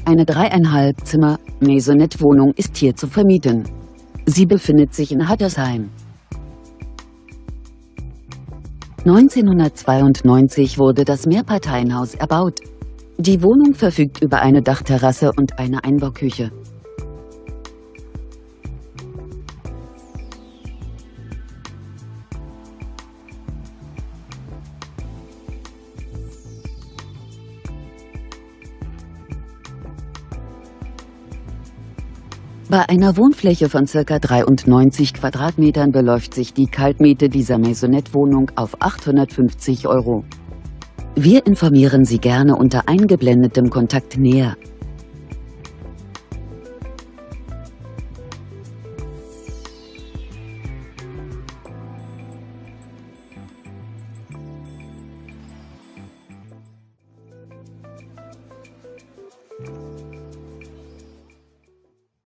Eine 3,5 Zimmer Maisonette-Wohnung ist hier zu vermieten. Sie befindet sich in Hattersheim. 1992 wurde das Mehrparteienhaus erbaut. Die Wohnung verfügt über eine Dachterrasse und eine Einbauküche. Bei einer Wohnfläche von ca. 93 Quadratmetern beläuft sich die Kaltmiete dieser Maisonette-Wohnung auf 850 €. Wir informieren Sie gerne unter eingeblendetem Kontakt näher.